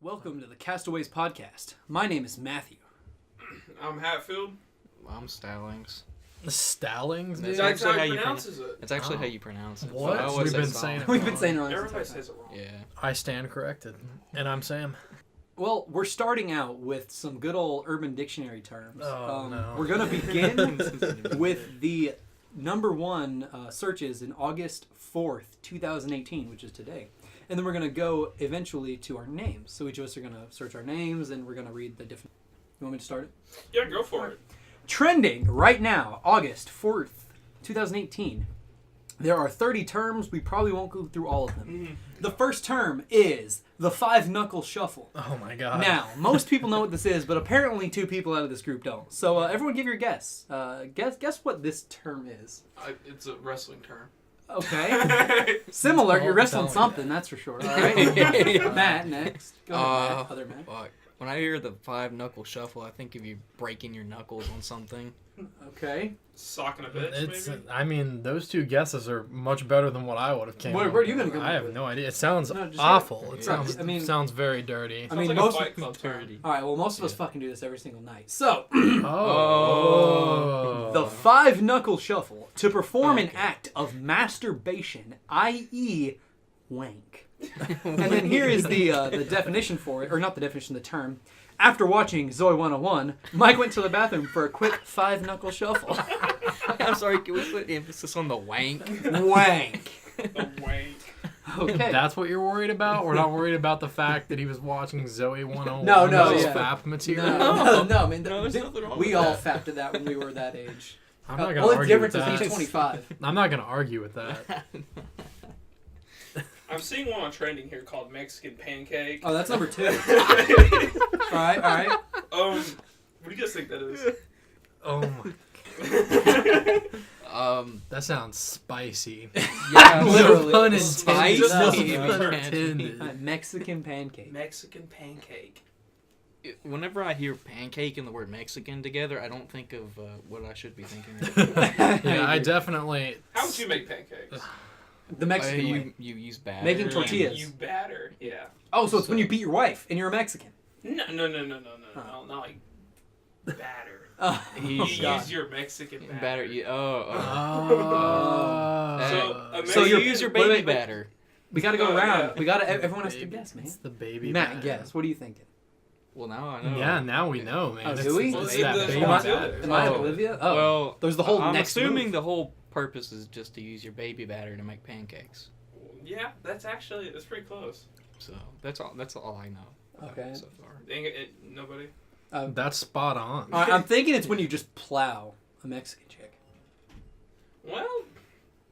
Welcome to the Castaways podcast. My name is Matthew. I'm Hatfield. I'm Stallings. Stallings, dude? That's actually how you pronounce it. It's actually how you pronounce it. What? So I always We've say been saying it We've been wrong. saying it wrong. Everybody says it wrong. Yeah. I stand corrected. And I'm Sam. Well, we're starting out with some good old Urban Dictionary terms. Oh, no. We're going to begin with the number one searches in August 4th, 2018, which is today. And then we're going to go eventually to our names. So each of us are going to search our names and we're going to read the different... You want me to start it? Yeah, go for it. Trending right now, August 4th, 2018. There are 30 terms. We probably won't go through all of them. The first term is the five-knuckle shuffle. Oh, my God. Now, most people know what this is, but apparently two people out of this group don't. So everyone give your guess. Guess what this term is. It's a wrestling term. Okay. Similar. You're wrestling something, that's for sure. All right. Matt, next. Go ahead, Matt. Other Matt. Fuck. When I hear the five-knuckle shuffle, I think of you breaking your knuckles on something. Okay. Socking a bitch, maybe? I mean, those two guesses are much better than what I would have came Where up are you with. going to go? I have no idea. It sounds No, just awful. go. It sounds, I mean- sounds very dirty. I mean, Sounds like most... a Fight Club term. All right, well, most of us fucking do this every single night. So... Oh. The five-knuckle shuffle to perform an act of masturbation, i.e. wank. And then here is the definition for it, or not the definition, the term. After watching Zoe 101, Mike went to the bathroom for a quick five-knuckle shuffle. I'm sorry, can we put emphasis on the wank? Wank. The wank. Okay. That's what you're worried about? We're not worried about the fact that he was watching Zoe 101. No, This is yeah. FAP material. No, man. No, there's nothing wrong we with all that. fapped to that when we were that age. I'm not going to Only argue with difference is that. he's 25. I'm not going to argue with that. I'm seeing one on trending here called Mexican pancake. Oh, that's number 2. All right. What do you guys think that is? Oh, my. That sounds spicy. Yeah, Literally. Pun intended. Spicy. No Yeah. pun intended. Mexican pancake. Mexican pancake. Whenever I hear pancake and the word Mexican together, I don't think of what I should be thinking of. Yeah, I definitely... How would you make pancakes? The Mexican way. you use batter. Making tortillas. You batter, yeah. Oh, so it's when you beat your wife and you're a Mexican. No, not like batter. Oh, You God. use your Mexican batter. Batter. Oh. So you you're- use your wait, baby wait, wait. batter. We gotta go Oh, around. yeah. We gotta. Everyone has to guess, man. It's the baby Matt, batter. guess. What are you thinking? Well, now I know. Yeah, now we know, man. Oh, It's- do we? it's Well, that there's baby one Am I, too. batter. am I Oh. Olivia? Oh, Well, there's the whole I'm next assuming move. the whole purpose is just to use your baby batter to make pancakes. Yeah, that's pretty close. So that's all I know. Okay. So far. Nobody? That's spot on. I'm thinking it's when you just plow a Mexican chick. Well,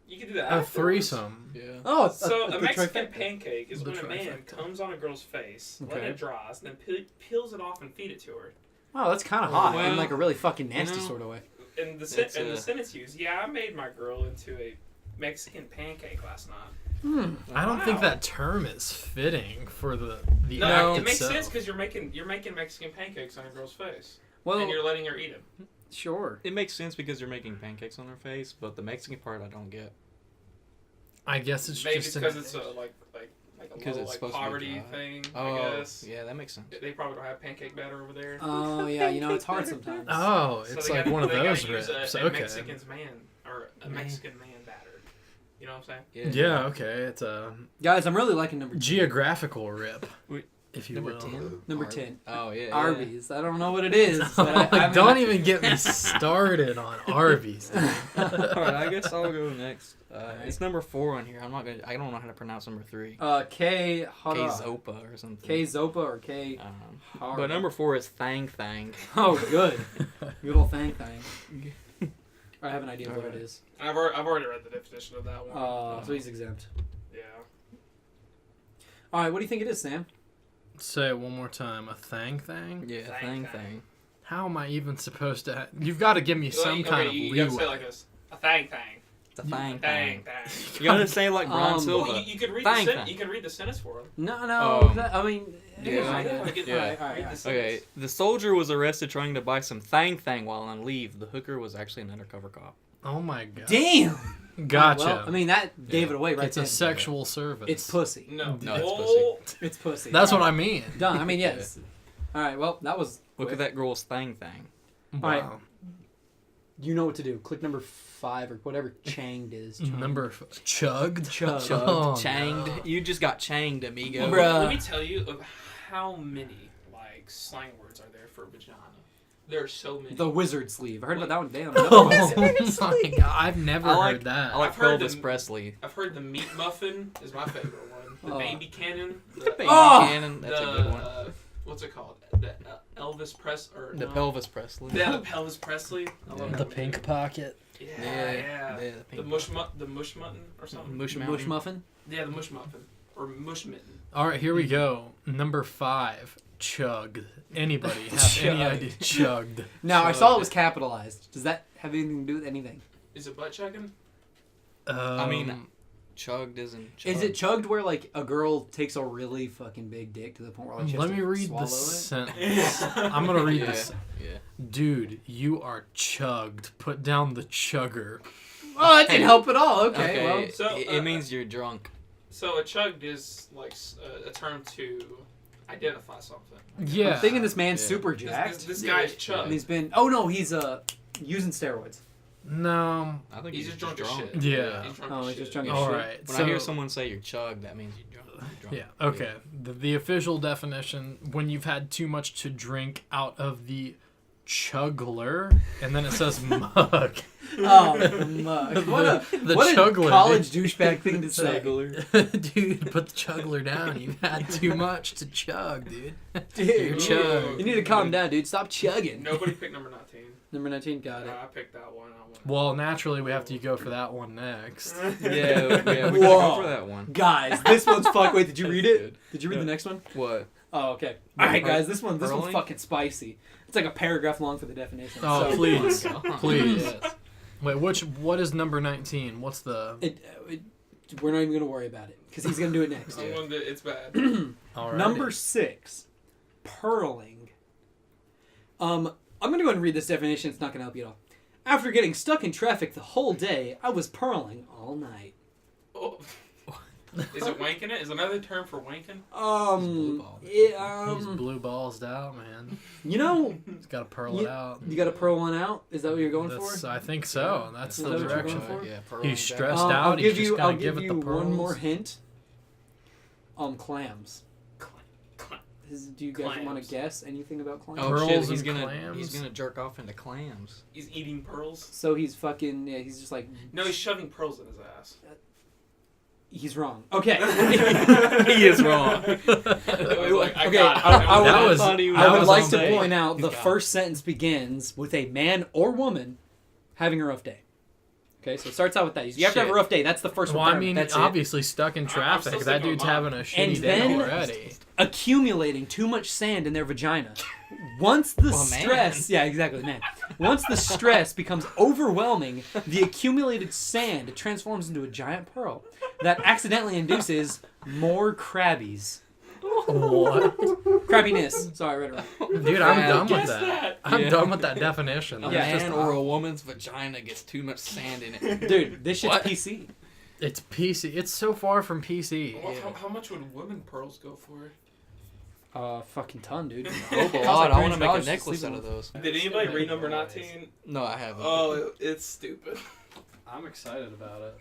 you can do that. A afterwards. threesome. Yeah. Oh, So the a Mexican trifecta. pancake is The when a man trifecta. comes on a girl's face, let Okay. it dries, and then peels it off and feed it to her. Wow, that's kind of hot in Well, like a really fucking nasty you know, sort of way. And the It's, and the sentence used, yeah, I made my girl into a Mexican pancake last night. I don't think Wow. that term is fitting for the No, act it makes itself. sense because you're making Mexican pancakes on a girl's face, Well, and you're letting her eat them. sure. It makes sense because you're making pancakes on her face, but the Mexican part I don't get. I guess it's Maybe just it's because it's a like a Because little it's like supposed to be poverty dry. thing. Oh, I guess yeah, that makes sense. they probably don't have pancake batter over there. Oh yeah, you know it's hard sometimes. Oh, So it's they like gotta- one of they gotta those use rips. A Okay. Mexican's man or a Mexican man batter. You know what I'm saying? Yeah, okay. It's a Guys, I'm really liking number 2. geographical rip, Wait, if you Number will. 10? Number 10. Oh, yeah. yeah. Arby's. I don't know what it is. But I Don't even get me started on Arby's. Alright, I guess I'll go next. It's number 4 on here. I don't know how to pronounce number 3. K K-Zopa or something. K Zopa or K. Hard. But number 4 is Thang Thang. Oh, good. Good old thing. I have an idea of what it is. I've already read the definition of that one. So he's exempt. Yeah. All right, what do you think it is, Sam? Say it one more time. A thang thang? Yeah, Thang Thang Thang. Thang. How am I even supposed to... You've got to give me some kind of you leeway. gotta say it like this. A thang. The Thang Thang. Thang. You gotta say it like Brian Silva. Well, you could read Thang the Thang. you can read the sentence for him. No. I mean, Yeah. All right. Yeah. All right. Read the sentence. Okay, the soldier was arrested trying to buy some Thang Thang while on leave. The hooker was actually an undercover cop. Oh my god. Damn. Gotcha. Well, I mean, that gave it away right it's there. a sexual service. It's pussy. No. No, it's Oh, It's pussy. That's what I mean. Done. I mean, yes. All right. Well, that was. Look at quick. that girl's thing. Wow. right. You know what to do. Click number 5 or whatever changed is. Chugged? Chugged. Oh, Changed. no. You just got changed, amigo. Bruh. let me tell you of how many like slang words are there for vagina. There are so many. The wizard sleeve. I heard about that one today. Oh my god. I've never I like- heard that. I like I've heard Elvis the- Presley. I've heard the meat muffin is my favorite one. The Oh. baby cannon. Baby Oh! Cannon, that's the, a good one. What's it called? The Elvis The Pelvis Presley. Yeah, the Pelvis Presley. I love Yeah. that the pink movie. pocket. Yeah. the The pink mush mutton or something. Mush The Mountain. Bush muffin. Yeah, the mush muffin or mush mitten. All right, here we go. Number 5. Chugged. Anybody have any Chugged. idea? Chugged. Now, I Chugged. saw it was capitalized. Does that have anything to do with anything? Is it butt chugging? I mean, chugged isn't chugged. Is it chugged where like a girl takes a really fucking big dick to the point where like she has let to me read swallow the it? sentence. I'm gonna read Yeah. this. Yeah. Dude, you are chugged. Put down the chugger. Oh, that didn't help at all. Okay, well. So, it means you're drunk. So a chugged is like a term to identify something. Yeah. I'm thinking this man's Yeah. super This, jacked. this guy's And chugged. he's been. Oh no, he's using steroids. No. I think He's you're just drunk as shit. Yeah. He's drunk Oh, as he's shit. just drunk as All shit. right. When so, I hear someone say you're chugged, that means you're drunk. You're drunk. Yeah. Okay. The official definition: when you've had too much to drink out of the chuggler, and then it says mug. Oh, mug. What a The what a chuggler, college douchebag thing to say. Dude, put the chuggler down. You've had too much to chug, dude. You're Dude, chugged. you need to calm down, dude. Stop chugging. Nobody picked number 19. Number 19, got it. I picked that one. I won. Well, naturally, we have to go for that one next. Yeah, we gotta Whoa. go for that one. Guys, this one's fuck. Wait, did you read That's it? good. Did you read the next one? What? Oh, okay. All right, guys, this one's Hurling? fucking spicy. It's like a paragraph long for the definition. Oh, so, please. Oh my God. Please. Yes. Wait, what is number 19? What's the... We're not even gonna worry about it because he's gonna do it next. I won it's bad. Alrighty. Number 6, purling. I'm gonna go ahead and read this definition. It's not gonna help you at all. After getting stuck in traffic the whole day, I was purling all night. Oh. Is it wanking it? Is another term for wanking? He's blue balls out, man. You know, He's got to pearl it out. you got to pearl one out. Is that what you're going That's, for? I think so. That's Is the that what you're direction. going for? Yeah, He's stressed I'll out. He's give just you. got I'll to give give it you the pearls. one more hint. Clams. Do you guys Clams. want to guess anything about clams? Oh Pearls shit, he's and gonna clams? jerk off into clams. He's eating pearls. So he's fucking. Yeah, he's just like. No, he's shoving pearls in his ass. He's wrong. Okay. He is wrong. I was like, I Okay, got it. I would- That was- I that would was like on to day. point out He's the got first sentence begins with a man or woman having a rough day. Okay, so it starts out with that. You have to have a Shit. rough day. That's the first Well, one. I mean, That's it. obviously stuck in traffic. still That sticking dude's with mine. having a shitty And day then- already. Accumulating too much sand in their vagina. Once the Well, man. stress, yeah, exactly, man. Once the stress becomes overwhelming, the accumulated sand transforms into a giant pearl that accidentally induces more crabbies. What? Crabbiness. Sorry, I read it wrong. Dude, I'm Yeah, done with guess that. that. I'm Yeah. done with that definition. A Yeah. It's man just- or a woman's vagina gets too much sand in it. Dude, this shit's What? PC. It's PC. It's so far from PC. Well, how much would women pearls go for? Fucking ton, dude. Oh, God, I want to make a necklace out of those. Did anybody read number 19? No, I haven't. Oh, it's stupid. I'm excited about it.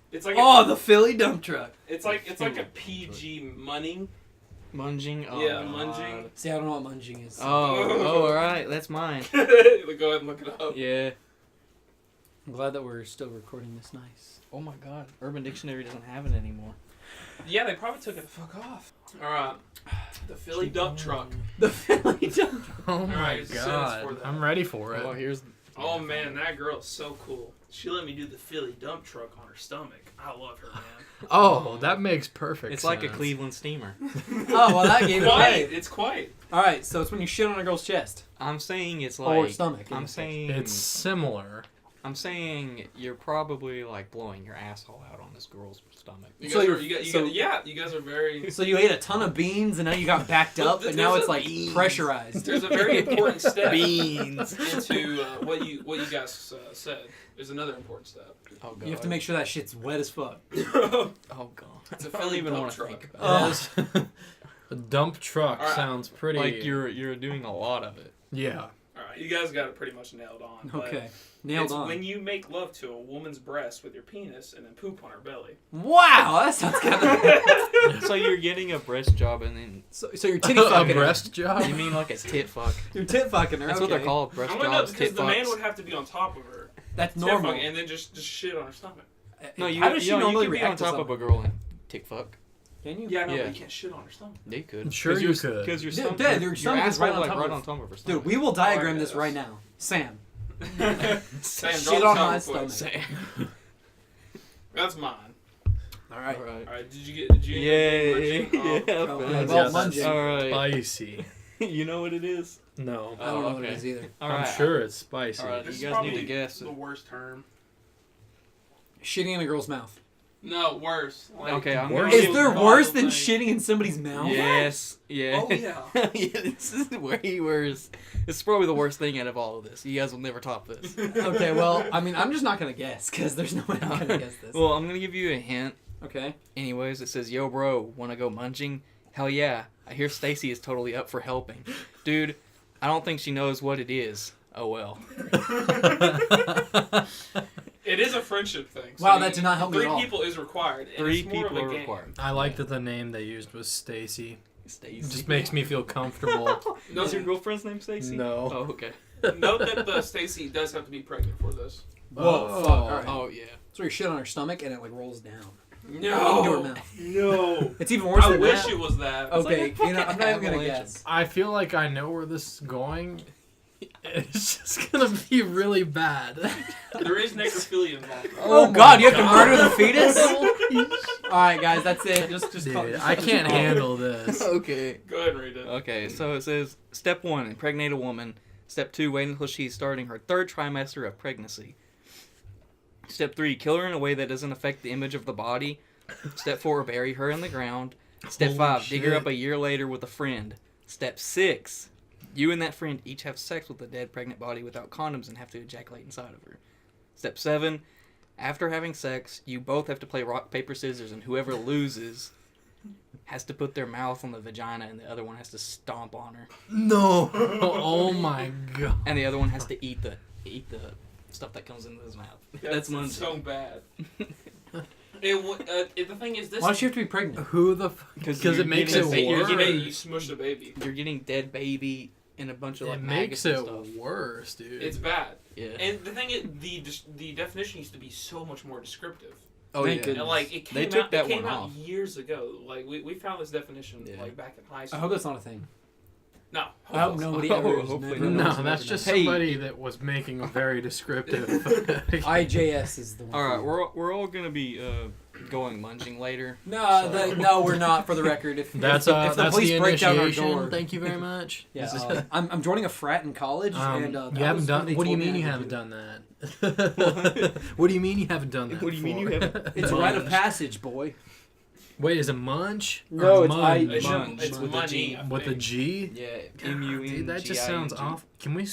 It's like Oh, the Philly dump truck. it's like a PG munning. Munging? Oh, Yeah, God. munging. See, I don't know what munging is. Oh, alright, that's mine. Go ahead and look it up. Yeah. I'm glad that we're still recording this nice. Oh my God, Urban Dictionary doesn't have it anymore. Yeah, they probably took it the fuck off. All right, the Philly dump truck. The Philly dump truck. Oh my Alright, it's a sentence for god. that. I'm ready for Oh, it. here's. Oh man, that girl is so cool. She let me do the Philly dump truck on her stomach. I love her, man. Oh, that makes perfect It's sense. like a Cleveland steamer. Oh, well, that gave it away. It's quite. All right, so it's when you shit on a girl's chest I'm saying it's or like. stomach. in I'm this case. saying. It's similar. I'm saying you're probably like blowing your asshole out on this girl's stomach. You So guys, you're- you guys are very. So you ate a ton of beans and now you got backed up, and now There's it's a like beans. pressurized. There's a very important step Beans. into what you guys said. There's another important step. Oh god. You have to make sure that shit's wet as fuck. Oh god. It's a I don't filling even dump want to truck. think about Yes. A dump truck Alright. sounds pretty. it. Like you're doing a lot of it. Yeah. All right, you guys got it pretty much nailed on. but Okay, nailed it's on. when you make love to a woman's breast with your penis and then poop on her belly. Wow, that sounds kind of. So you're getting a breast job and then So you're titty A fucking her. breast job? you mean like a tit fuck? You're tit fucking her. That's okay. what they're called, breast I want to know jobs, because tit the man fucks. would have to be on top of her, That's tit normal. fuck, and then just shit on her stomach. No, you, How does she you normally can be on react to top of a something? girl and tit fuck. Can you? Yeah, no, Yeah. but you can't shit on her stomach. They could. Sure you could. Because your Yeah, stomach, Dad, your your stomach is asshole right on like top right of- on top of her stomach. Dude, we will diagram Oh, this yes. right now. Sam. Sam, Shit draw on the my top quick. stomach. That's mine. All right. Alright. All right, did you Yay. get munching? Yeah. Oh, Oh, man. well, Yes. munging. Alright. Spicy. You know what it is? No. I don't know Oh, what it okay. is either. Alright. I'm sure it's spicy. Alright. This You is guys need probably to guess. the worst term. Shitting in a girl's mouth. No, worse. Like, Okay, I'm Worse? gonna Is give- there Awful worse than thing. shitting in somebody's mouth? Yes. Yeah. Oh yeah. Yeah, this is way worse. This is probably the worst thing out of all of this. You guys will never top this. Okay, well, I mean, I'm just not gonna guess because there's no way I'm gonna guess this. Well, I'm gonna give you a hint. Okay. Anyways, it says, "Yo, bro, wanna go munching? Hell yeah! I hear Stacy is totally up for helping, dude. I don't think she knows what it is. Oh well." It is a friendship thing. Wow, that did not help me at Three all. people is required. And 3 it's more people of are a game. required. I like that the name they used was Stacy. Stacy. It just makes me feel comfortable. No, Is your girlfriend's name Stacy? No. Oh, okay. Note that the Stacy does have to be pregnant for this. Whoa, fuck. All right. Oh yeah. So you shit on her stomach and it like rolls down into her No. mouth. No. It's even worse I than wish that. it was that. Okay, It's like a you know, I'm not even gonna fucking guess. I feel like I know where this is going. It's just gonna be really bad. There is necrophilia involved. Oh, my God, you have to God. murder the fetus? All right, guys, that's it. Just Dude, call, I can't handle this. Okay. Go ahead and read it. Okay, so it says, Step 1, impregnate a woman. Step 2, wait until she's starting her 3rd trimester of pregnancy. Step 3, kill her in a way that doesn't affect the image of the body. Step 4, bury her in the ground. Step Holy 5, dig her shit. up a year later with a friend. Step 6, you and that friend each have sex with the dead pregnant body without condoms and have to ejaculate inside of her. Step 7, after having sex, you both have to play rock, paper, scissors, and whoever loses has to put their mouth on the vagina and the other one has to stomp on her. No. Oh my god. And the other one has to eat the stuff that comes into his mouth. That's munching. so bad. The thing is, this. Why does she have to be pregnant? Who the? Because Because you're it makes getting it a you, worse. you smush the baby. You're getting dead baby and a bunch of like It maggots makes and it stuff. worse, dude. It's bad. Yeah. And the thing is, the definition used to be so much more descriptive. Oh Thank yeah. goodness. And like it came They took out, that it came one out off. years ago. Like we found this definition Yeah. like back in high I school. hope that's not a thing. No. I hope nobody ever. Oh, has hopefully never not. knows no, that's never just knows. Hey. somebody that was making a very descriptive. IJS is the one. All right, for we're all gonna be going munching later. you. No, we're not. For the record, if That's if the police the break down our initiation. door, Thank you very much. yeah, This is- I'm joining a frat in college, and you that haven't was done. they What do you told me mean I you had to haven't do done that? What do you mean you haven't done that? What do you mean you before? haven't- It's a rite of passage, boy. Wait, is it munch? Or No, it's mun? It should- Munch it's with a money. G. I With a think. G. Yeah, God, M-U-N-G-I-N-G. dude, that just sounds off. Can we?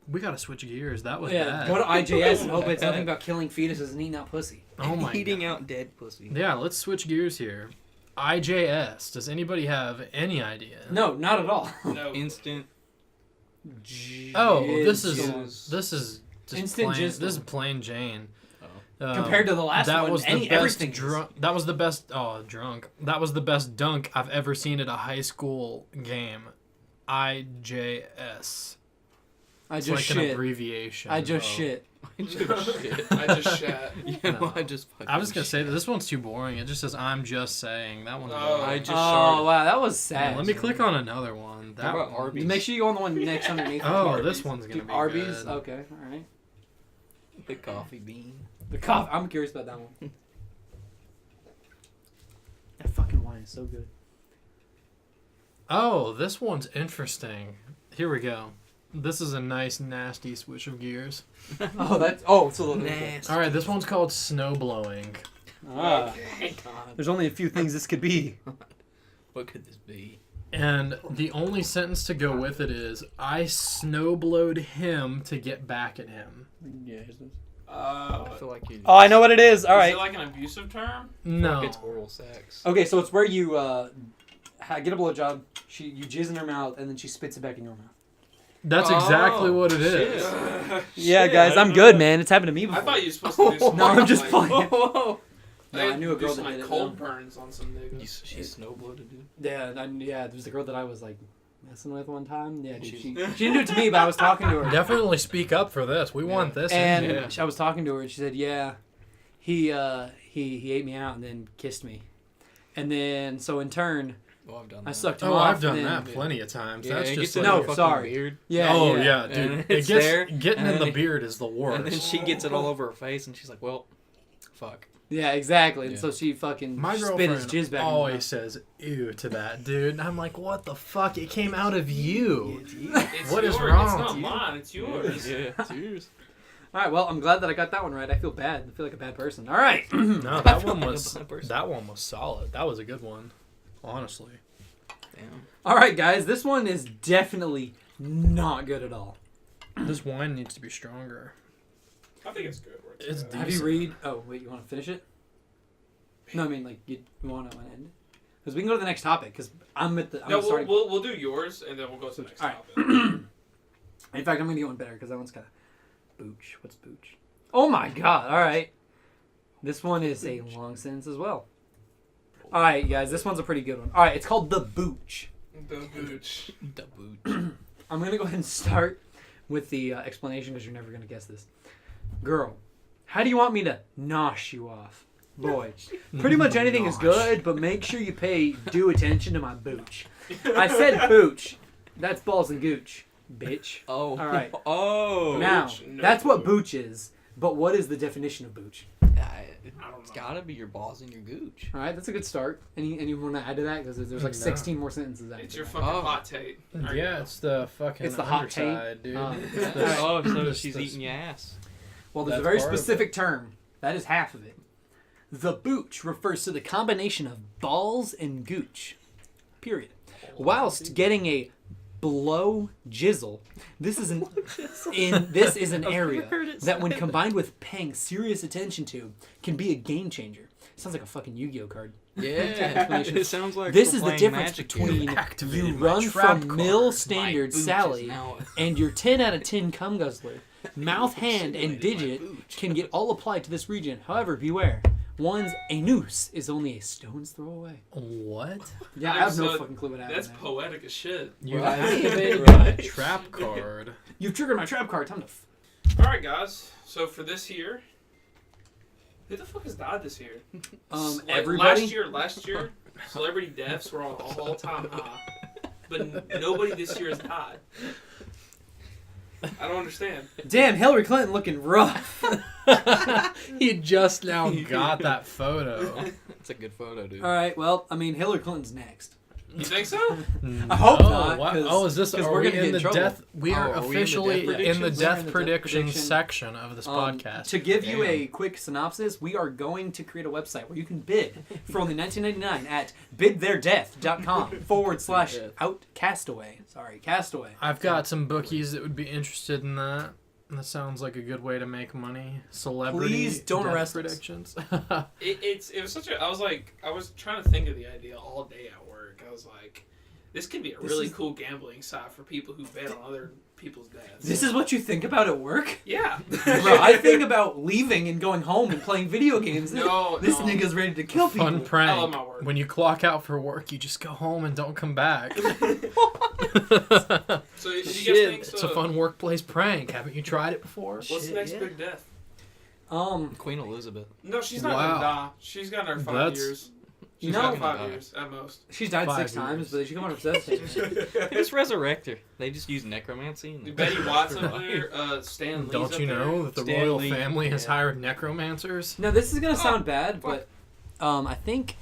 We gotta switch gears. That was Yeah, bad. go to IJS and hope it's nothing about killing fetuses and eating out pussy. Oh my Eating god. out dead pussy. Yeah, let's switch gears here. IJS. Does anybody have any idea? No, not at all. No. Instant. Oh, this Jizz. is just Instant plain, jizz this is storm. plain Jane. Compared to the last that one, was the best everything is. drunk. That was the best. Oh, drunk. That was the best dunk I've ever seen at a high school game. IJS. I It's just like an shit. abbreviation. I just of- shit. I just shit. I just shat. You know, I just. I was gonna say shit. that this one's too boring. It just says I'm just saying. That one's Oh. boring. I just. Oh sharted. wow, that was sad. Yeah, let me click on another one. That How about one- Arby's? Make sure you go on the one next underneath. Oh, Arby's. this one's gonna Dude, be Arby's. good. Okay, all right. The coffee bean. The coffee. I'm curious about that one. That fucking wine is so good. Oh, this one's interesting. Here we go. This is a nice, nasty switch of gears. So Nasty. All right, this one's called snow blowing. Okay. There's only a few things this could be. What could this be? And the only sentence to go with it is, I snowblowed him to get back at him. Yeah. I feel like you. Oh, I know what it is. All Is right. it like an abusive term? No. Like it's oral sex. Okay, so it's where you get a blowjob. You jizz in her mouth, and then she spits it back in your mouth. That's exactly what it is. Yeah, Shit, guys, I I'm didn't good, know man. It's happened to me before. I thought you were supposed to do some. No, I'm just like, playing. Whoa. No, I knew a do girl some, that like did it. cold though. burns on some niggas. She snowblowed, dude. Yeah, there was the girl that I was like messing with one time. Yeah, dude, she didn't do it to me, but I was talking to her. Definitely speak up for this. We want this. And Yeah. I was talking to her, and she said, "Yeah, he ate me out and then kissed me, and then so in turn Oh, I've done I that. sucked him Oh, off." I've done and then, that plenty of times. Yeah, That's it just gets in No, her like, fucking sorry. beard. Yeah. oh yeah. yeah, dude. And It it's gets there, getting and in the then- beard is the worst. And then she gets it all over her face, and she's like, "Well, fuck." Yeah, exactly. And Yeah. so she fucking My spit his girlfriend jizz back. in my always mouth. says "ew" to that, dude. And I'm like, what the fuck? It came out of you. It's What is yours. wrong It's with not you? mine. It's yours. Yeah, cheers. All right, well, I'm glad that I got that one right. I feel bad. I feel like a bad person. All right. No, I that feel one like was a bad person. that one was solid. That was a good one, honestly. Damn. All right, guys. This one is definitely not good at all. This wine needs to be stronger. I think it's good. Where It's at. deep. Have you read? Oh, wait. You want to finish it? No, I mean like you want to end it because we can go to the next topic because I'm No, starting. we'll do yours and then we'll go to the next All right. topic. In fact, I'm gonna get one better because that one's kind of booch. What's booch? Oh my god! All right, this one is a long sentence as well. All right, guys, this one's a pretty good one. All right, it's called the booch. The booch. The boot. I'm gonna go ahead and start with the explanation because you're never gonna guess this. Girl, how do you want me to nosh you off? Boy, pretty much anything is good, but make sure you pay due attention to my booch. I said booch. That's balls and gooch, bitch. Oh. All right. Oh. Now, Booch, no that's what clue. booch is. But what is the definition of booch? It's gotta be your balls and your gooch. All right, that's a good start. Any want to add to that? Because there's like No. 16 more sentences after It's your that. fucking Oh. hot tape. Yeah, it's the fucking It's the hot taint. underside, dude. Yeah. It's the- Oh, so Just she's the- eating your ass. Well, there's a That's very part of specific term. That is half of it. The booch refers to the combination of balls and gooch. Period. Whilst getting a blow jizzle, this is an area heard it that when said. combined with paying serious attention to can be a game changer. Sounds like a fucking Yu-Gi-Oh card. Yeah. Explanation. It sounds like This we're is the playing difference Magic between here. Activated you my run trap from card. Mill My Standard booch is Sally now- and your 10 out of 10 cum guzzler, mouth, hand, and Simulated my digit booch. can get all applied to this region. However, beware. One's a noose is only a stone's throw away. What? Yeah, I have no So, fucking clue what happened. That's there. poetic as shit. You Right. activated Right. my trap card. You've triggered my trap card. Time to. All right, guys. So for this year, who the fuck has died this year? Like, Everybody. Last year, celebrity deaths were on an all-time high, but nobody this year has died. I don't understand. Damn, Hillary Clinton looking rough. He just now got that photo. It's a good photo, dude. All right, well, I mean, Hillary Clinton's next. You think so? I hope not, What? 'cause- Oh, is this? 'cause Are we're we gonna get in in the trouble. death? We are Oh, are we in the officially death in the predictions? We're in death the death prediction prediction. section of this podcast. To give you Damn. a quick synopsis, we are going to create a website where you can bid for only $19.99 at bidtheirdeath.com/outcastaway. Sorry, Castaway. I've got some bookies that would be interested in that. That sounds like a good way to make money. Celebrity Please don't death arrest us. predictions. It was such a. I was trying to think of the idea all day at work. I was like, this could be a This really is- cool gambling site for people who bet on other people's deaths. This is what you think about at work? Yeah. Bro, I think about leaving and going home and playing video games. No, This no. nigga's ready to kill people. Fun I love prank. my work. When you clock out for work, you just go home and don't come back. So did you guys Shit, think it's so? a fun workplace prank. Haven't you tried it before? What's the Shit, next yeah. big death? Queen Elizabeth. No, she's not Wow. gonna die. She's got her 5 That's- years. She's No. got 5 Die. years at most. She's died 5 6 times, years. but they should come on resuscitation. They just resurrect her. They just use necromancy. And Betty White's up there. Stan Lee's Don't up you there. know that the Stan royal Lee, family has yeah. hired necromancers? Now, this is going to sound bad, fuck. but I think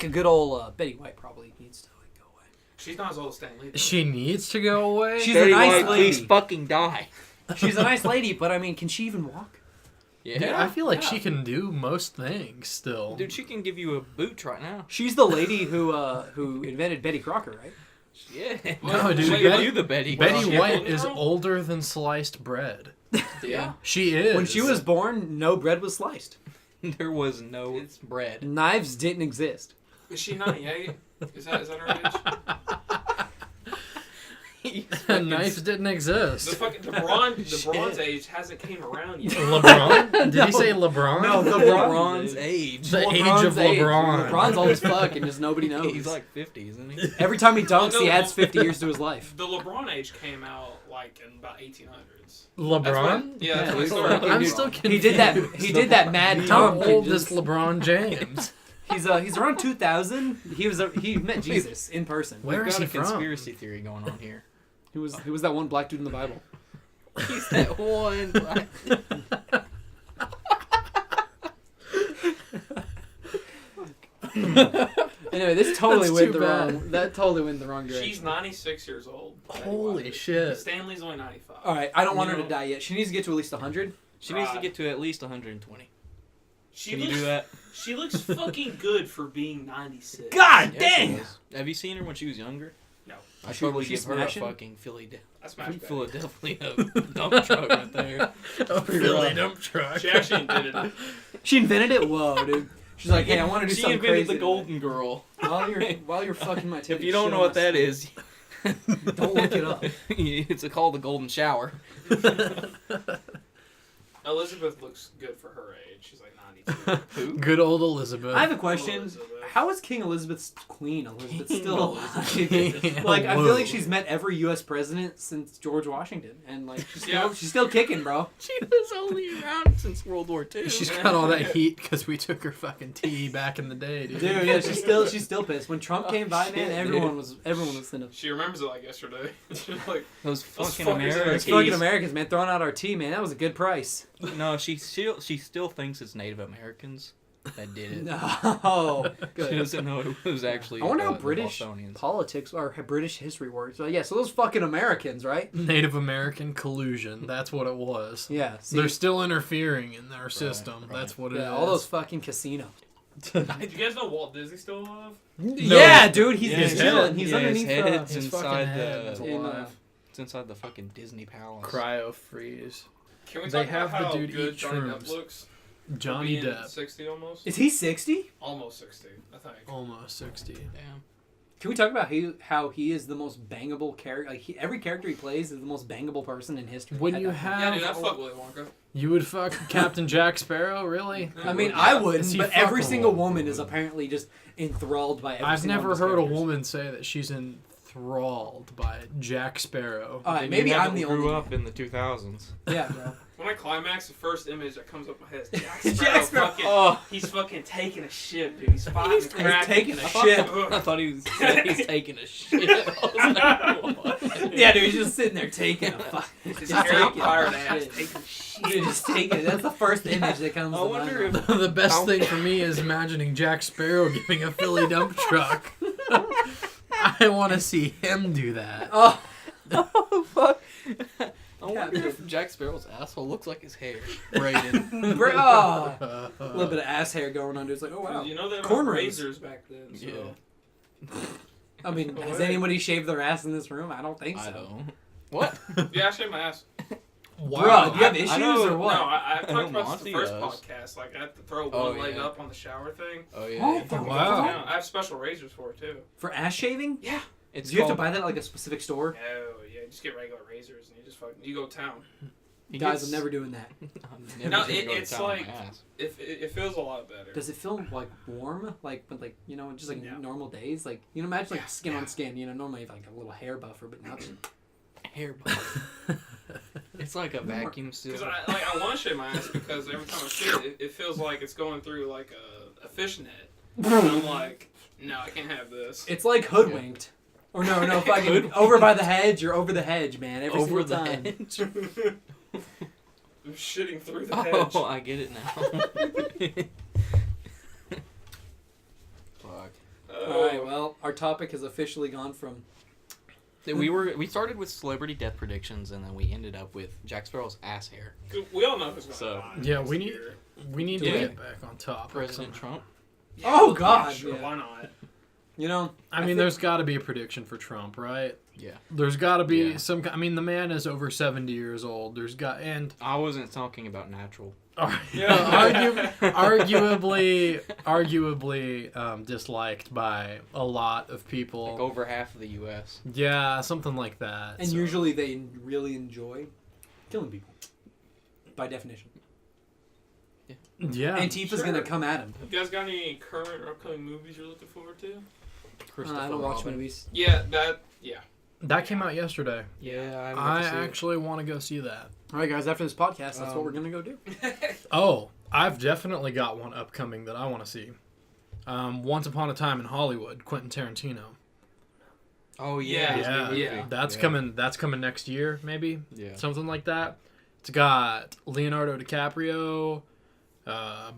a good old Betty White probably needs to go away. She's not as old as Stan Lee. She needs to go away. She's Betty a nice White, lady. please fucking die. She's a nice lady, but I mean, can she even walk? Yeah, I feel like she can do most things still. Dude, she can give you a boot right now. She's the lady who invented Betty Crocker, right? Yeah. No, dude, She Betty- you the Betty. Betty she a White golden is girl? older than sliced bread. Yeah. She is. When she was born, no bread was sliced. There was no It's- bread. Knives didn't exist. Is she 98? Is that her age? Knives didn't exist. The Bronze Age hasn't came around yet. LeBron? Did he say LeBron? No, LeBron's age. The age of LeBron. LeBron's old as fuck, and just nobody knows. He's like 50, isn't he? Every time he dunks, Oh, no, he adds no. 50 years to his life. The LeBron age came out like in about 1800s. LeBron? That's when, yeah, that's Yeah, when he's it started. fucking- I'm Dude, still confused. He did that mad How dunk. old and is just- LeBron James? He's around 2000. He met Jesus in person. Where We've is got he a from? conspiracy theory going on here. He was that one black dude in the Bible. He's that one black. Anyway, this totally That's went too the bad. wrong. That totally went the wrong direction. She's 96 years old. Holy shit. Stanley's only 95. All right, I don't want her You to know? die yet. She needs to get to at least 100. She needs to get to at least 120. She Can looks, you do that? She looks fucking good for being 96. God Yeah, she dang! is. Have you seen her when she was younger? No. I She- totally was she give her a smashing? fucking I smashed back. Philadelphia dump truck right there. A Philly dump truck. She actually invented it. She invented it. Whoa, dude. She's like, hey, I want to do She something invented crazy the Golden Girl. while you're fucking my titties. If you don't know what that is, don't look it up. it's called the Golden Shower. Elizabeth looks good for her age. She's like 92. Who? Good old Elizabeth. I have a question. Elizabeth. How is King Elizabeth's Queen Elizabeth King still alive? Elizabeth. Like, I feel Whoa. like she's met every U.S. president since George Washington, and like Yeah. she's still kicking, bro. She was only around since World War II. She's got all that heat because we took her fucking tea back in the day, dude. Dude, yeah, she's still pissed. When Trump came by, shit, man, dude. everyone was sending. She remembers it like yesterday. She's like, Those Those fucking fuckers are Americans. It's fucking Americans, man, throwing out our tea, man. That was a good price. No, she still thinks it's Native Americans that did it. No, She good. doesn't know it was actually. I wonder how the British Bostonians. politics or British history works. So, yeah, so those fucking Americans, right? Native American collusion. That's what it was. Yeah, see, They're still interfering in our system. right. That's what it is. yeah, all those fucking casinos. do you guys know Walt Disney's still alive? Yeah, dude, he's Yeah, just his chilling. head- He's yeah, his underneath head's his fucking inside head is the. alive. It's inside the fucking Disney Palace. Cryo freeze. Can we They talk have about the how dude good eat Johnny shrooms. Depp looks? Johnny Being Depp. 60 almost? Is he 60? Almost 60, I think. Almost 60. Damn. Can we talk about how he is the most bangable character? Like every character he plays is the most bangable person in history. When I- you I- have, Yeah, dude, I fuck Willy Wonka. you would fuck Captain Jack Sparrow, really? I mean, Yeah. I Is wouldn't, he but every fuckable? single woman is apparently just enthralled by every I've single never one of heard his a characters. woman say that she's enthralled by Jack Sparrow. All right, Then maybe you I'm haven't the grew only. up in the 2000s. Yeah, bro. When I climax, the first image that comes up in my head is Jack Jack Sparrow. Sparrow. Fucking, Oh, he's fucking taking a shit, dude. He's fighting He's taking a shit. I thought he was he's taking a shit. I was like, what? Yeah, dude, he's just sitting there taking a fuck. His Just hairy taking a pirate ass shit. taking a shit. Dude, just taking it. That's the first image that comes I to wonder mind. if The best thing for me is imagining Jack Sparrow giving a Philly dump truck. I want to see him do that. Oh, Oh fuck! I Yeah, wonder dude. if Jack Sparrow's asshole looks like his hair braided. bro. Oh. A little bit of ass hair going under. It's like, oh wow. You know they Corn were rings. razors back then, so. Yeah. I mean, has What? anybody shaved their ass in this room? I don't think so. I don't. What? Yeah, I shaved my ass. Bro, do you have I issues know- or what? No, I I talked know about this in the Monty first does. podcast. Like, I have to throw Oh, one leg yeah. up on the shower thing. Oh yeah. Oh, yeah. fuck. Wow. Yeah, I have special razors for it, too. For ass shaving? Yeah. It's Do you have to called- buy that at like a specific store? Oh, yeah, you just get regular razors and you just fucking, you go to town. he Guys, gets- I'm never doing that. I'm never No, gonna go to it's town on like- my ass. It feels a lot better. Does it feel like warm? Like, but like, you know, just like Yeah. normal days? Like, you know, imagine like Yeah, skin yeah. on skin. You know, normally you have like a little hair buffer, but nothing. Hair buffer. It's like a vacuum seal. Because I want to shave my ass because every time I shave it, it feels like it's going through like a fishnet. And I'm like, no, I can't have this. It's like hoodwinked. Or no, fucking over by the hedge. You're over the hedge, man. Every Over single the time. hedge. I'm shitting through the hedge. Oh, I get it now. Fuck. All right, well, our topic has officially gone from We started with celebrity death predictions, and then we ended up with Jack Sparrow's ass hair. We all know who's going to So, die. Yeah, next we need year. to Yeah. get back on top. President Trump. Oh, God, Sure, yeah. why not? You know, I mean, think- there's got to be a prediction for Trump, right? Yeah. There's got to be Yeah. some. I mean, the man is over 70 years old. There's got and I wasn't talking about natural. arguably disliked by a lot of people. Like over half of the U.S. Yeah, something like that. and So- usually they really enjoy killing people, by definition. yeah, Antifa's sure. gonna come at him. You guys got any current or upcoming movies you're looking forward to? I don't watch movies. Yeah, that came out yesterday. Yeah, I, haven't I got to see it. actually want to go see that. All right, guys. After this podcast, that's what we're gonna go do. Oh, I've definitely got one upcoming that I want to see. Once Upon a Time in Hollywood, Quentin Tarantino. Oh Yeah, his new Yeah, movie. yeah. that's Yeah. coming. That's coming next year, maybe Yeah. something like that. It's got Leonardo DiCaprio,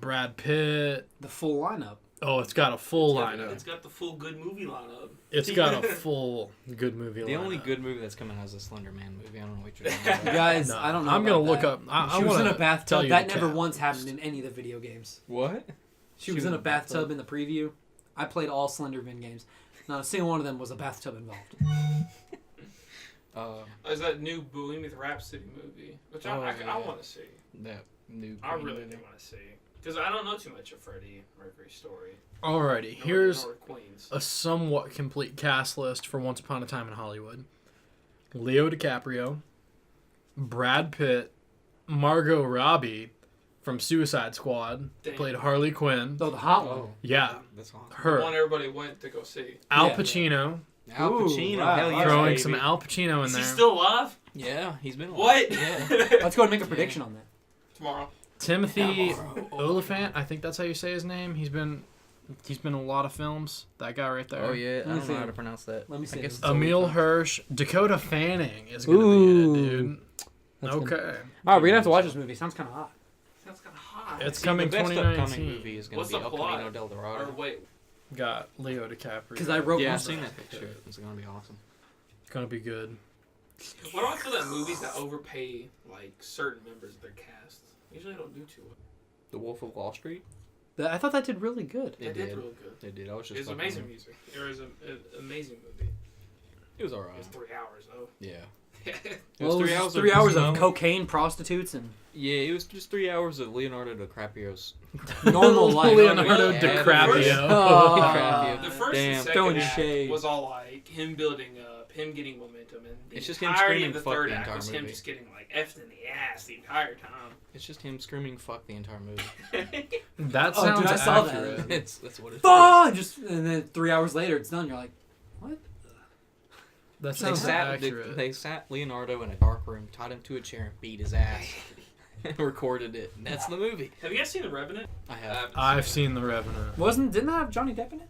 Brad Pitt. The full lineup. Oh, it's got a full It's lineup. got the full good movie lineup. It's got a full good movie lineup. The only good movie that's coming out is the Slender Man movie. I don't know what you're talking about. Guys, No, I don't know. I'm gonna about look that. up. I She was in wanna a tell bathtub. you That the never cat. once happened in any of the video games. What? She was in a bathtub in the preview. I played all Slenderman games. Not a single one of them was a bathtub involved. Is that new Bohemian Rhapsody movie, which I yeah. want to see. That new. I Queen really movie. do want to see because I don't know too much of Freddie Mercury's story. Alrighty, Nor- here's nor Queen's. a somewhat complete cast list for Once Upon a Time in Hollywood. Leo DiCaprio, Brad Pitt, Margot Robbie from Suicide Squad, Damn. played Harley Quinn. Oh, the hot one. Oh, Yeah, that's awesome. The her. one everybody went to go see. Al Yeah. Pacino, Al Ooh, Pacino, wow. hell yeah, throwing baby. some Al Pacino in Is there. he still alive? Yeah, he's been. What? Yeah. Let's go and make a prediction on that. Tomorrow. Timothy Oliphant, I think that's how you say his name. He's been in a lot of films. That guy right there. Oh yeah, Let me I don't see know how him. to pronounce that. Let me see I guess him. it's Emil Oliphant. Hirsch, Dakota Fanning is gonna be in Ooh. it, dude. That's Okay, All right, we're gonna have to watch this movie. Sounds kind of hot. Sounds kind of hot. It's See, coming the best upcoming 2019. movie is going What's to be the El plot? Camino del Or Dorado. wait, got Leo DiCaprio. Because I wrote Yeah, I've most of seen it. that picture. It's going to be awesome. It's gonna be good. what do I feel that movies that overpay like certain members of their cast usually don't do too well? The Wolf of Wall Street. I thought that did really good. They did real good. They did. I was just. It's fucking amazing with music. It was an amazing movie. It was alright. It's 3 hours though. Yeah. It Well, was it 3 was hours. 3 hours snow. of cocaine, prostitutes, and Yeah, it was just 3 hours of Leonardo DiCaprio's normal life. Leonardo Yeah, DiCaprio. Oh. DiCaprio. The first Damn. and second Throwing act shade. was all like him building up, him getting momentum, and the It's just him entirety screaming of the fuck third the act entire was him movie. just getting like effed in the ass the entire time. It's just him screaming "fuck" the entire movie. That Oh, sounds dude, I saw that. accurate. That's what it is. Ah! Just and then 3 hours later, it's done. You're like, what? That They sounds sat, accurate. they sat Leonardo in a dark room, tied him to a chair, and beat his ass, and recorded it. And that's the movie. Have you guys seen The Revenant? I have. I've seen The Revenant. Didn't that have Johnny Depp in it?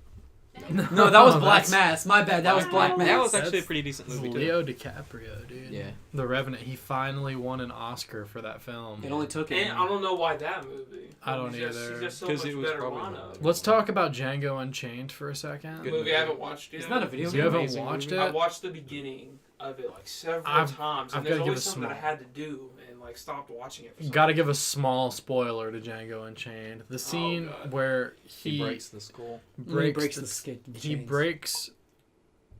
No, that was Black that's- Mass. My bad. That was Black Mass. That was actually a That's- pretty decent movie too. Leo DiCaprio, dude. Yeah. The Revenant. He finally won an Oscar for that film. It only took And him. I don't know why that movie. I don't He's just, either. He's just so 'Cause much it was better probably lineup. Let's talk about Django Unchained for a second. Good movie I haven't watched yet. It's not a video You game. haven't Amazing watched movie. I it? watched the beginning of it like several times, I've and there's gotta give always a something that I small- had to do, and like stopped watching it. For some Got to reason. give a small spoiler to Django Unchained. The scene God. where He breaks the skull. He breaks, breaks the the skate. the he chains. breaks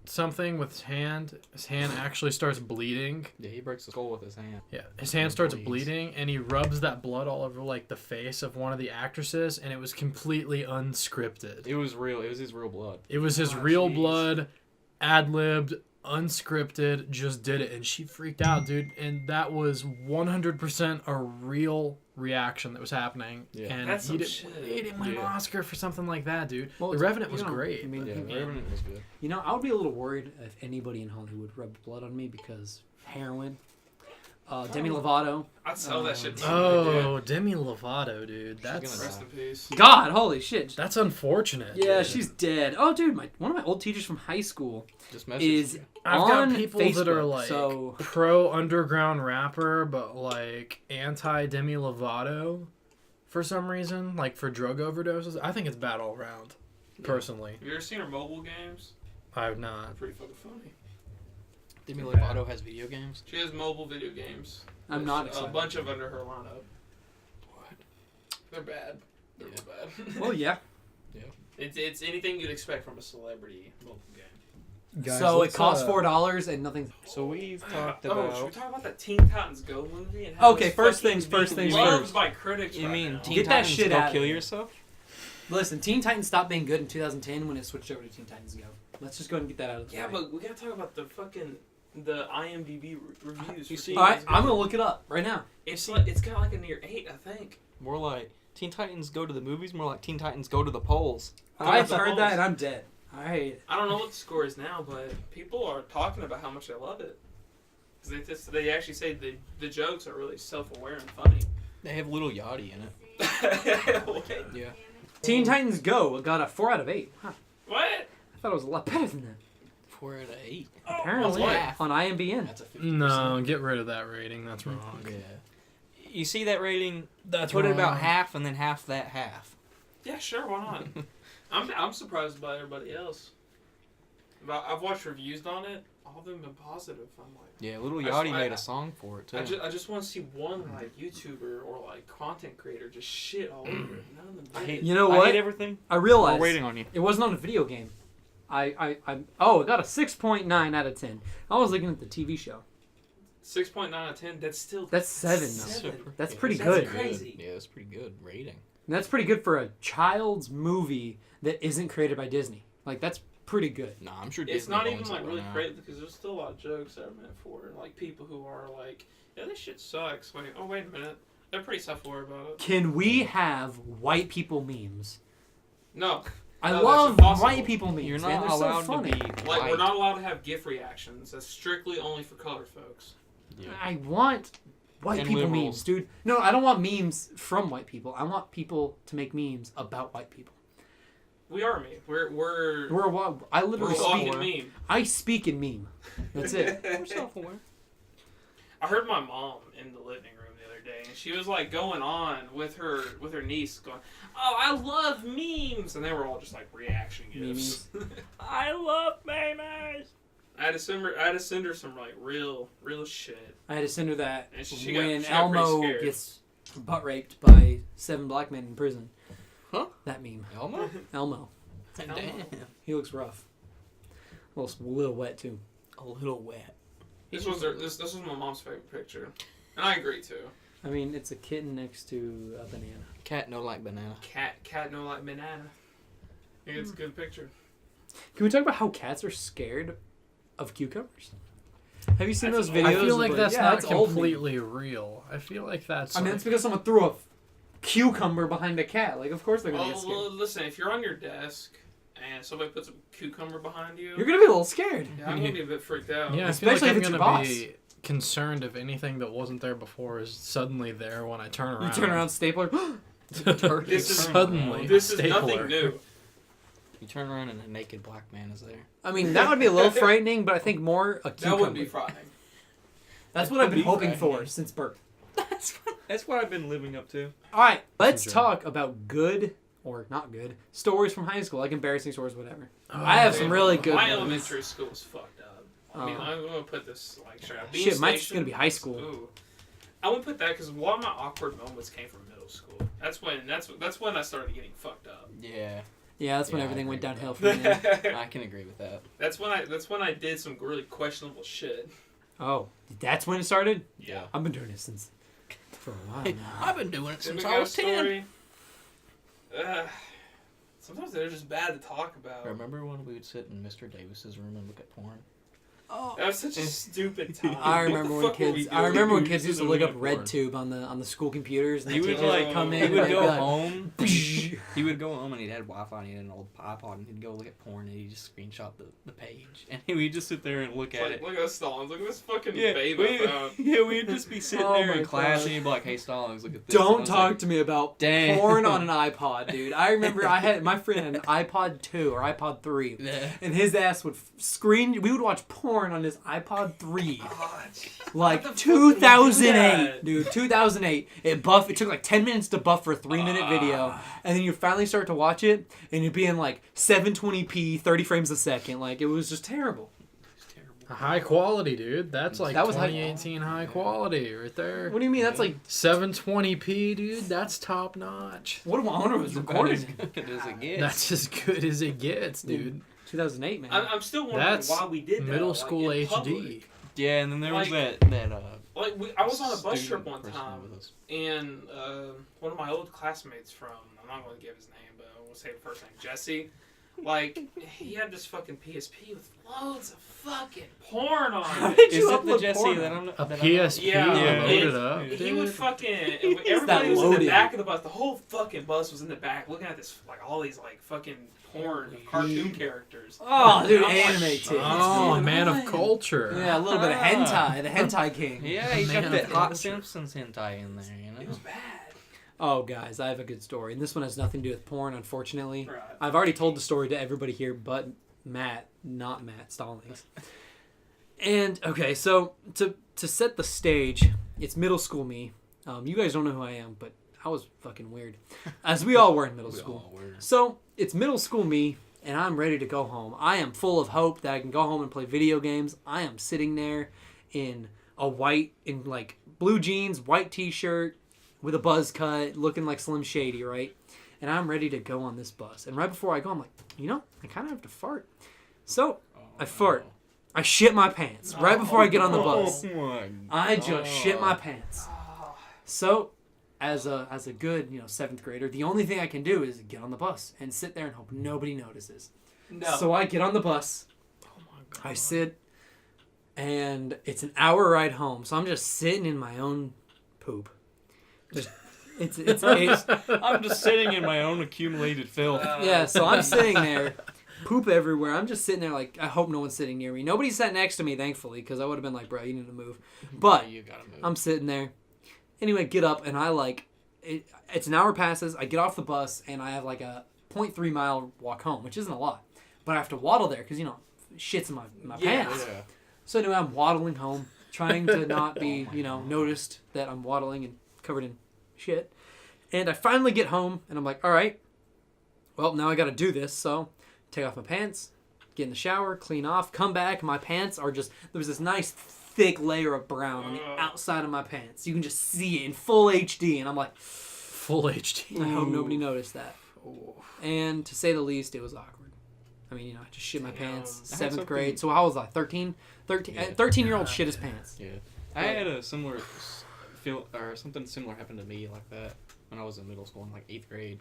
something with his hand. His hand actually starts bleeding. Yeah, he breaks the skull with his hand. Yeah, his hand It starts bleeds. bleeding, and he rubs that blood all over like the face of one of the actresses, and it was completely unscripted. It was real. It was his real blood. It was his Oh, real jeez. blood, ad-libbed, unscripted, just did it, and she freaked out, dude. And that was 100% a real reaction that was happening. Yeah. And That's he some didn't, shit. he didn't win an Yeah. Oscar for something like that, dude. Well, The it's- Revenant you was know, great. I mean, Yeah, the Revenant was good. You know, I would be a little worried if anybody in Hollywood rubbed blood on me because heroin. Demi Lovato. I'd sell that shit. To Oh, Demi Lovato, dude. gonna That's Rest in peace. God, holy shit. that's unfortunate. Yeah, dude. she's dead. Oh, dude, one of my old teachers from high school Just messaged is you. I've on got people Facebook, that are like so pro underground rapper, but like anti Demi Lovato for some reason, like for drug overdoses. I think it's bad all around. Personally, Have you ever seen her mobile games? I have not. Pretty fucking funny. Demi Lovato has video games. She has mobile video games. I'm not There's excited. a bunch of under her lineup. What? They're bad. They're Yeah. real bad. Well, yeah. It's anything you'd expect from a celebrity mobile game. Guys, So it let's, costs $4 and nothing. So we've talked Oh, should we about. talk about that Teen Titans Go movie? And how Okay, it's first fucking things first being things loved first. by critics You right mean now. Teen Get that Titans shit Go out of Kill here. Yourself? Listen, Teen Titans stopped being good in 2010 when it switched over to Teen Titans Go. Let's just go ahead and get that out of the Yeah, way. but we gotta talk about the IMDb reviews. You for see- Teen All right, Titans Go. I'm gonna look it up right now. It's got like a near 8, I think. More like Teen Titans Go to the movies. More like Teen Titans Go to the polls. I've the heard polls. that and I'm dead. All right. I don't know what the score is now, but people are talking about how much they love it. 'Cause they actually say the jokes are really self-aware and funny. They have Little Yachty in it. What? Yeah. Teen Titans Go got a 4 out of 8. Huh. What? I thought it was a lot better than that. 4 out of 8. Apparently, what? on IMBN. That's a 50%. No, get rid of that rating. That's wrong. Yeah. You see that rating? That's Put it wrong. about half and then half that half. Yeah, sure, why not? I'm surprised by everybody else. But I've watched reviews on it. All of them have been positive. I'm like, Yeah, Little I just- Yachty I- made a song for it too. I just want to see one like YouTuber or like content creator just shit all over it. None of them. I did. hate. You know I what? hate everything. I We're realized waiting on you. it wasn't on a video game. Oh, it got a 6.9 out of 10. I was looking at the TV show. 6.9 out of 10. That's still. That's 7 though. Seven. That's pretty That's good. crazy. Yeah, that's pretty good rating. And that's pretty good for a child's movie that isn't created by Disney. Like, that's pretty good. Nah, I'm sure It's Disney not owns even it like right really now. crazy because there's still a lot of jokes that are meant for like people who are like, yeah, this shit sucks. Wait, oh wait a minute, they're pretty self-aware about it. Can we have white people memes? No, I No, that's love impossible. white people memes. You're man. not They're allowed so funny. to be like white. we're not allowed to have GIF reactions. That's strictly only for colored folks. Yeah. I want white And people liberals. memes, dude. No, I don't want memes from white people. I want people to make memes about white people. We are me. We're I we're literally a walking speak. meme. I speak in meme. That's it. We're self-aware. I heard my mom in the living room the other day, and she was like going on with her niece, going, "Oh, I love memes," and they were all just like reaction gifs. I love memes. I had to send her some like real shit. I had to send her that And she got when pretty Elmo scared. gets butt raped by 7 black men in prison. Huh? That meme. Elmo? Elmo. Damn. He looks rough. A little wet too. A little wet. This was my mom's favorite picture, and I agree too. I mean, it's a kitten next to a banana. Cat no like banana. Cat no like banana. I think it's a good picture. Can we talk about how cats are scared of cucumbers? Have you seen That's those an videos? old- I feel of, like that's yeah, not that's old meme. completely real. I feel like that's. I mean, it's because someone threw a cucumber behind a cat. Like, of course they're gonna get scared. Well, listen, if you're on your desk and somebody puts a cucumber behind you, You're gonna be a little scared. yeah, I'm gonna be a bit freaked out. yeah, I especially feel if like it's I'm your gonna boss. be concerned if anything that wasn't there before is suddenly there when I turn around. You turn around, stapler. This is Suddenly, This is stapler. nothing new. You turn around and a naked black man is there. I mean, that would be a little frightening, but I think more a cucumber. That would be frightening. That's what I've been Be hoping for frightening. since birth. That's what I've been living up to. All right, let's Enjoy. talk about good or not good stories from high school, like embarrassing stories, whatever. Oh, I have some Dude, really good My ones. elementary school was fucked up. I mean, Oh. I'm gonna put this like straight up. Shit, mine's just gonna be high school. Ooh. I wouldn't put that because a lot of my awkward moments came from middle school. That's when I started getting fucked up. Yeah, Yeah, that's when Yeah, I everything went agree downhill with for me. I can agree with that. That's when I did some really questionable shit. Oh, that's when it started? Yeah. I've been doing it since for a while now. I've been doing it Then we since got I a was 10. story. Sometimes they're just bad to talk about. Remember when we would sit in Mr. Davis's room and look at porn? Oh. That was such a stupid time. I What remember the when fuck were we kids. doing? I remember when We kids used used to to look look up at porn. RedTube on the school computers. And He the would teachers like come in. he would and go they'd be like, home. "Psh." He would go home and he'd had Wi-Fi and he had an old iPod and he'd go look at porn and he'd just screenshot the page and we'd just sit there and look It's at like, it. look at Stallings. Look at this fucking Yeah, babe I found. we'd just be sitting Oh there my in class God. and he'd be like, "Hey, Stallings, look at this." Don't And I was talk like, to me about Dang. porn on an iPod, dude. I remember I had my friend had an iPod 2 or iPod 3, "Yeah." and his ass would screen. We would watch porn on his iPod 3, like How the fuck would we do 2008, that? dude. 2008. It took like 10 minutes to buff for a 3-minute video, and then you finally start to watch it, and you'd be in like 720p, 30 frames a second. Like it was just terrible. It's terrible. High quality, dude. That's like That was high- 2018 high quality right there. What do you mean? That's like 720p, dude. That's top notch. what do I wonder was recorded in? Good as it gets. That's as good as it gets, dude. 2008, man. I'm still wondering That's why we did that. middle like, school in HD. public. Yeah, and then there was Like- that I was on a bus trip student one person time, with us. and one of my old classmates from, I'm not going to give his name, but we'll say the first name, Jesse. Like, he had this fucking PSP with loads of fucking porn on it. did Is you it the upload Jesse porn that on? I'm A that PSP Yeah, loaded and up, he dude. would fucking. that Everybody was in loaded? the back of the bus. The whole fucking bus was in the back, looking at this, like all these like fucking porn cartoon characters. Oh, dude, And I'm like, anime titties. Oh, dude. man of culture. Yeah, a little bit of hentai, the hentai king. Yeah, he's got Man that of Hot culture. Simpsons hentai in there, you It know. was bad. Oh, guys, I have a good story, and this one has nothing to do with porn, unfortunately. Right. I've already told the story to everybody here, but Matt, not Matt Stallings. And okay, so to set the stage, it's middle school me. You guys don't know who I am, but I was fucking weird, as we all were in middle school. So it's middle school me, and I'm ready to go home. I am full of hope that I can go home and play video games. I am sitting there in like blue jeans, white t-shirt, with a buzz cut, looking like Slim Shady, right? And I'm ready to go on this bus. And right before I go, I'm like, I kind of have to fart. So I fart. I shit my pants right before I get on the bus. I just shit my pants. So, as a good 7th grader, the only thing I can do is get on the bus and sit there and hope nobody notices. No. So I get on the bus. Oh my god. I sit, and it's an hour ride home. So I'm just sitting in my own poop. Just it's I'm just sitting in my own accumulated filth. yeah. So I'm sitting there, poop everywhere. I'm just sitting there like I hope no one's sitting near me. Nobody sat next to me, thankfully, because I would have been like, bro, you need to move. But You gotta move. I'm sitting there. Anyway, get up, and I it's an hour passes. I get off the bus, and I have like a 0.3 mile walk home, which isn't a lot. But I have to waddle there because, shit's in my pants. Yeah. So anyway, I'm waddling home, trying to not be, noticed that I'm waddling and covered in shit. And I finally get home, and I'm like, all right, well, now I got to do this. So take off my pants, get in the shower, clean off, come back. My pants are there's this nice thick layer of brown on the outside of my pants. You can just see it in full HD. And I'm like, Full HD. I hope nobody noticed that. And to say the least, it was awkward. I mean, I just shit my pants, I had 7th grade. something- So how was I? 13? 13-year-old shit his pants. Yeah. I had a similar something similar happened to me like that when I was in middle school in like 8th grade.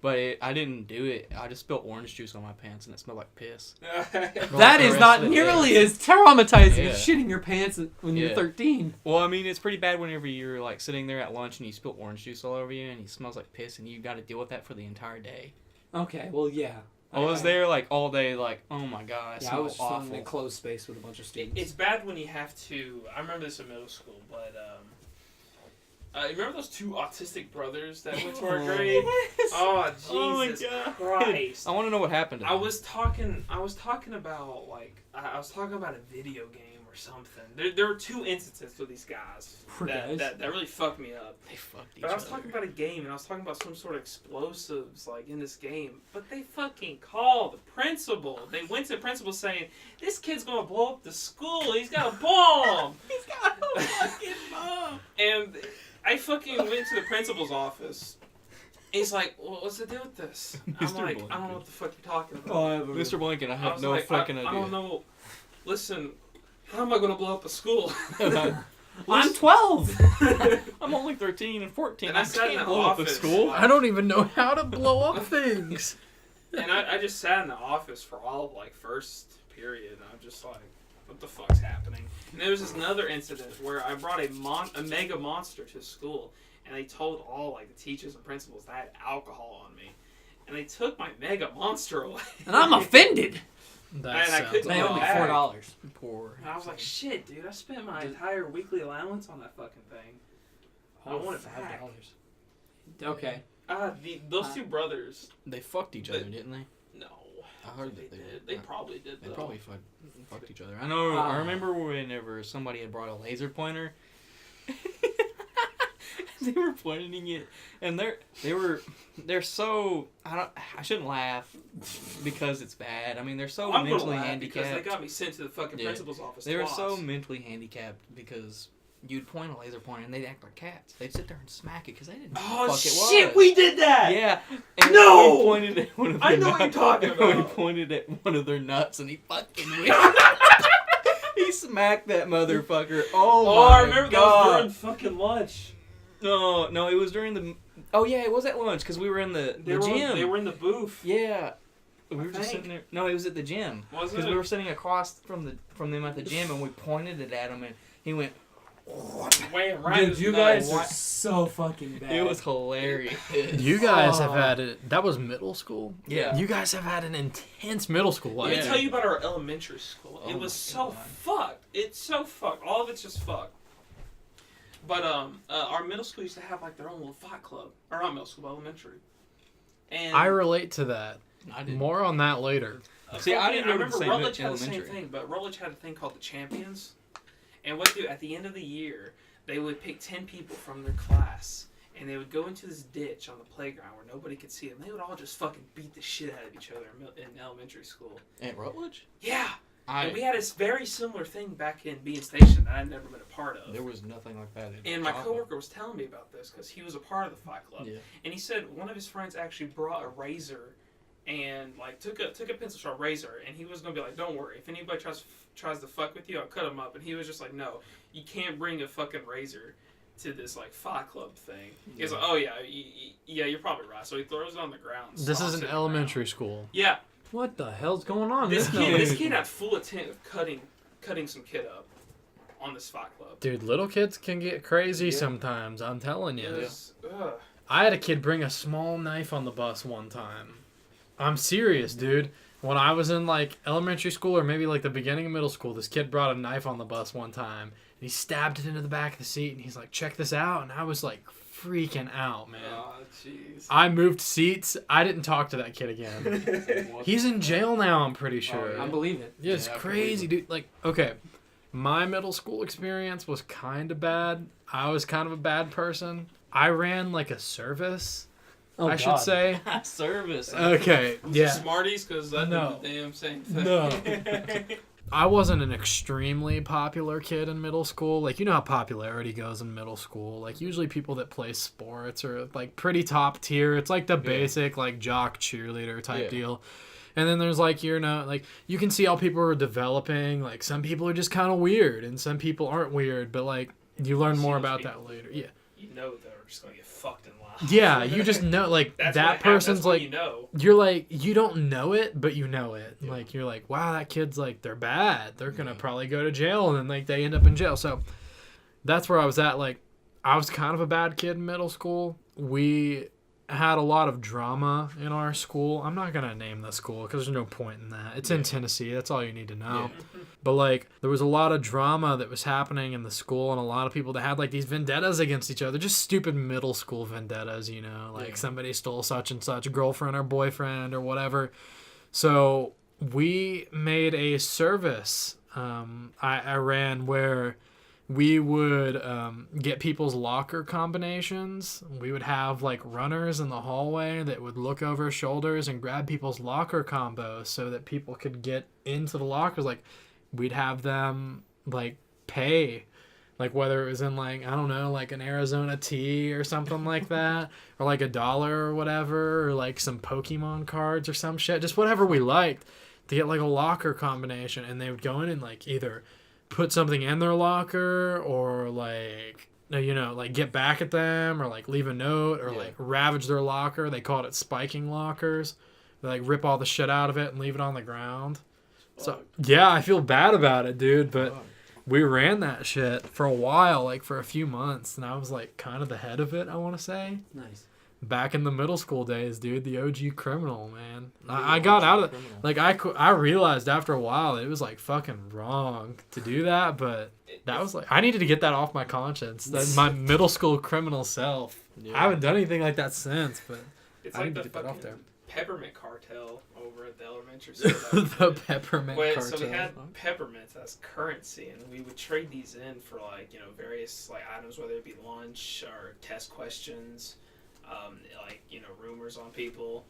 But I didn't do it. I just spilled orange juice on my pants and it smelled like piss. That the is rest not of the nearly day. as traumatizing Yeah. as shitting your pants when you're Yeah. 13. Well, I mean, it's pretty bad whenever you're like sitting there at lunch and you spill orange juice all over you and it smells like piss and you got to deal with that for the entire day. Okay, well, yeah. I was there like all day, like, oh my god, I Yeah, I smell was just awful. in a closed space with a bunch of students. It's bad when you have to. I remember this in middle school, but you remember those two autistic brothers that went to our grade? Oh Jesus God. Christ! I want to know what happened to I them. was talking about like I was talking about a video game or something. There were two instances with these guys Poor guys. that really fucked me up. They fucked each But I was other. talking about a game, and I was talking about some sort of explosives, like, in this game. But they fucking called the principal. They went to the principal saying, this kid's gonna blow up the school. He's got a bomb. He's got a fucking bomb. And I fucking went to the principal's office. He's like, well, what's the deal with this? I'm Mr. like, I don't Blanket. know what the fuck you're talking about. Mr. Blanket, I I have was no like, fucking I idea. don't know. Listen, how am I gonna blow up a school? I'm 12! I'm only 13 and 14. And I I sat in can't the blow up the office, school. like- I don't even know how to blow up things. And I just sat in the office for all of like first period, and I'm just like, what the fuck's happening? And there was this another incident where I brought a mega monster to school, and they told all like the teachers and principals that I had alcohol on me, and they took my mega monster away. And I'm offended! That Man, I sounds couldn't They owe me bag. $4. Poor. And I was like, shit, dude, I spent my entire weekly allowance on that fucking thing. I want it back. Okay. Those two brothers. They fucked each other, didn't they? No. I heard that They they did. They probably did. They though. probably fucked each other. I know. I remember whenever somebody had brought a laser pointer, they were pointing it, and they're so I shouldn't laugh because it's bad. I mean, they're so I'm gonna mentally laugh handicapped. because they got me sent to the fucking principal's office. They were twice. so mentally handicapped because you'd point a laser pointer and they'd act like cats. They'd sit there and smack it because they didn't know Oh what the fuck shit! it was. We did that. Yeah. And No! We pointed at one of their I know what you're talking We about. pointed at one of their nuts and he fucking went. He smacked that motherfucker. Oh I my remember God. that was during fucking lunch. No, it was during the. Oh yeah, it was at lunch because we were in the gym. They were in the booth. Yeah. We were I just think. sitting there. No, it was at the gym. Was Because it? we were sitting across from them at the gym and we pointed it at him and he went. Wait, right. Dude, you guys are so fucking bad. It was hilarious. You guys have had it. That was middle school. Yeah. You guys have had an intense middle school Let life. me tell you about our elementary school. Oh It my was so God. fucked. It's so fucked. All of it's just fucked. But our middle school used to have like their own little fight club, or not middle school, but elementary. And I relate to that. I didn't. More on that later. See, I didn't I go to the remember same Rutledge had the same elementary. thing, but Rutledge had a thing called the Champions. And what they do at the end of the year, they would pick 10 people from their class, and they would go into this ditch on the playground where nobody could see them. They would all just fucking beat the shit out of each other in elementary school. At Rutledge? Yeah. I And we had a very similar thing back in Bean Station that I'd never been a part of. There was nothing like that. And my coworker was telling me about this because he was a part of the fight club. Yeah. And he said one of his friends actually brought a razor and like took a pencil sharp razor, and he was gonna be like, "Don't worry, if anybody tries to fuck with you, I'll cut them up." And he was just like, "No, you can't bring a fucking razor to this like fight club thing." He was like, "Oh yeah, yeah, you're probably right." So he throws it on the ground. This is stomps an it elementary around. school. Yeah, What the hell's going on? this elementary kid school? had full intent of cutting some kid up on this fight club. Dude, little kids can get crazy Yeah. sometimes. I'm telling you. It was, ugh. I had a kid bring a small knife on the bus one time. I'm serious, dude. When I was in like elementary school or maybe like the beginning of middle school, this kid brought a knife on the bus one time. And he stabbed it into the back of the seat and he's like, "Check this out." And I was like freaking out, man. Oh, jeez. I moved seats. I didn't talk to that kid again. He's in jail now, I'm pretty sure. yeah. I believe it. Yeah, it's Yeah, I crazy, believe dude. Like, okay, my middle school experience was kind of bad. I was kind of a bad person. I ran like a service, Oh, I should say. Service. Okay, Was it yeah. Smarties? Because I No. did the damn same thing. No. I wasn't an extremely popular kid in middle school. Like, you know how popularity goes in middle school. Like, usually people that play sports are, like, pretty top tier. It's, like, the basic, like, jock cheerleader type deal. And then there's, like, you know, like, you can see how people are developing. Like, some people are just kind of weird, and some people aren't weird. But, like, you learn see more those about people that later. Yeah. You know they're just gonna get fucked in life. Yeah, you just know, like, That's that what happens. person's, That's what like, you know. you're like, you don't know it, but you know it. Yeah. Like, you're like, wow, that kid's like, they're bad. They're gonna probably go to jail, and then like they end up in jail. So that's where I was at. Like, I was kind of a bad kid in middle school. We had a lot of drama in our school. I'm not gonna name the school because there's no point in that. It's in Tennessee. That's all you need to know. But like, there was a lot of drama that was happening in the school, and a lot of people that had like these vendettas against each other. Just stupid middle school vendettas, you know, like somebody stole such and such girlfriend or boyfriend or whatever. So we made a service. I ran where we would get people's locker combinations. We would have like runners in the hallway that would look over shoulders and grab people's locker combos so that people could get into the lockers. Like, we'd have them like pay, like whether it was in like, I don't know, like an Arizona tea or something like that, or like $1 or whatever, or like some Pokemon cards or some shit, just whatever we liked, to get like a locker combination. And they would go in and like either put something in their locker or like, you know, like get back at them or like leave a note or like ravage their locker. They called it spiking lockers. They like rip all the shit out of it and leave it on the ground. So yeah, I feel bad about it, dude, but we ran that shit for a while, like for a few months, and I was like kind of the head of it, I want to say. Nice. Back in the middle school days, dude, the OG criminal, man. I got out of it. Like, I realized after a while it was like fucking wrong to do that, but that was like, I needed to get that off my conscience. That's my middle school criminal self. I haven't done anything like that since, but It's I like need to the get that off fucking, there. peppermint cartel over at the elementary school. The peppermint Wait, cartel. so we had peppermints as currency, and we would trade these in for like various like items, whether it be lunch or test questions, like rumors on people.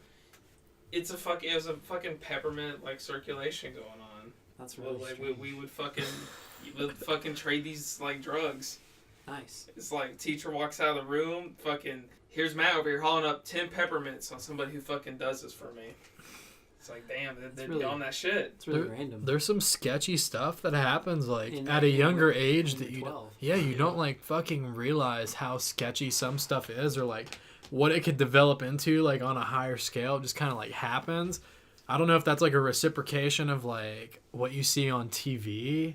It was a fucking peppermint like circulation going on. That's really like strange. we would fucking trade these like drugs. Nice. It's like teacher walks out of the room, fucking here's Matt over here hauling up 10 peppermints on somebody who fucking does this for me. It's like, damn, they're really, on that shit. It's really random. There's some sketchy stuff that happens like In- at a younger in- age in that you 12. you don't like fucking realize how sketchy some stuff is, or like what it could develop into like on a higher scale. It just kind of like happens. I don't know if that's like a reciprocation of like what you see on TV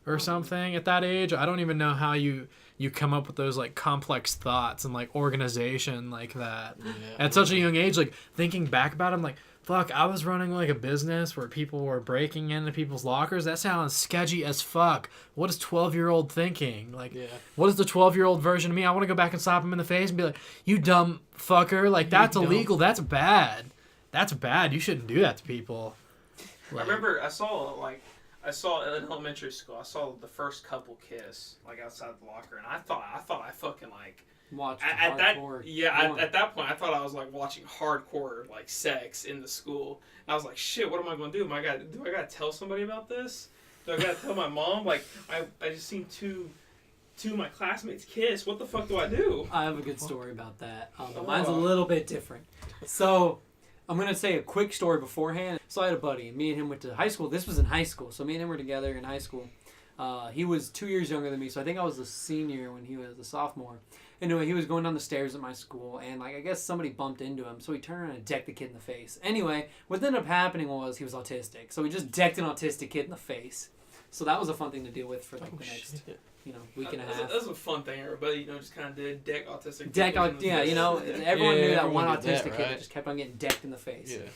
or something at that age. I don't even know how you come up with those like complex thoughts and like organization like that at such a young age. Like thinking back about it, I'm like, fuck, I was running like a business where people were breaking into people's lockers. That sounds sketchy as fuck. What is 12-year-old thinking? Like, what is the 12-year-old version of me? I want to go back and slap him in the face and be like, you dumb fucker. Like, that's illegal. That's bad. That's bad. You shouldn't do that to people. I remember I saw in elementary school, I saw the first couple kiss like outside the locker, and I thought I fucking like Watched at hardcore porn. at that point I thought I was like watching hardcore like sex in the school. And I was like, shit, what am I gonna do? Do I gotta tell somebody about this? Do I gotta tell my mom? Like I just seen two of my classmates kiss. What the fuck do I do? I have a good story about that. Mine's a little bit different. So I'm going to say a quick story beforehand. So I had a buddy, and me and him went to high school. This was in high school. So me and him were together in high school. He was 2 years younger than me, so I think I was a senior when he was a sophomore. Anyway, he was going down the stairs at my school, and like I guess somebody bumped into him, so he turned around and decked the kid in the face. Anyway, what ended up happening was he was autistic, so he just decked an autistic kid in the face. So that was a fun thing to deal with for like the next week and a half. That was a fun thing. Everybody just kind of did deck autistic. Everyone knew that one autistic kid that just kept on getting decked in the face. Yeah.